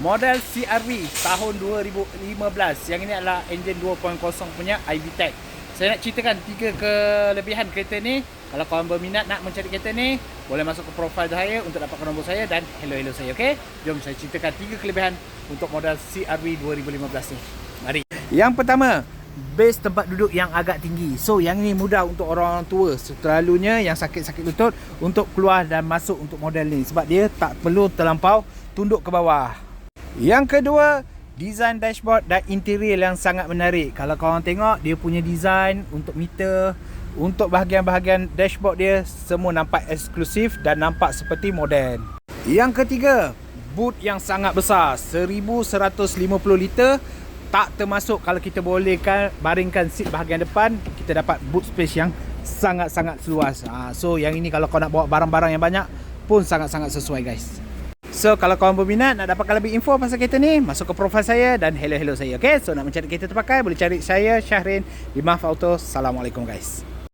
model CR-V tahun 2015. Yang ini adalah enjin 2.0 punya iVTEC. Saya nak ceritakan 3 kelebihan kereta ni. Kalau korang berminat nak mencari kereta ni, boleh masuk ke profil saya untuk dapatkan nombor saya dan hello saya, okey? Jom saya ceritakan 3 kelebihan untuk model CR-V 2015 ni. Mari. Yang pertama, base tempat duduk yang agak tinggi. So yang ini mudah untuk orang tua. Selalunya yang sakit-sakit lutut untuk keluar dan masuk untuk model ni, sebab dia tak perlu terlampau tunduk ke bawah. Yang kedua, design dashboard dan interior yang sangat menarik. Kalau korang tengok dia punya design untuk meter, untuk bahagian-bahagian dashboard dia semua nampak eksklusif dan nampak seperti moden. Yang ketiga, boot yang sangat besar, 1150 liter. Tak termasuk kalau kita bolehkan baringkan seat bahagian depan, kita dapat boot space yang sangat-sangat seluas. So yang ini kalau kau nak bawa barang-barang yang banyak pun sangat-sangat sesuai, guys. So kalau korang berminat nak dapatkan lebih info pasal kereta ni, masuk ke profil saya dan hello saya, okay? So nak mencari kereta terpakai boleh cari saya Syahrin di Maf Auto. Assalamualaikum, guys.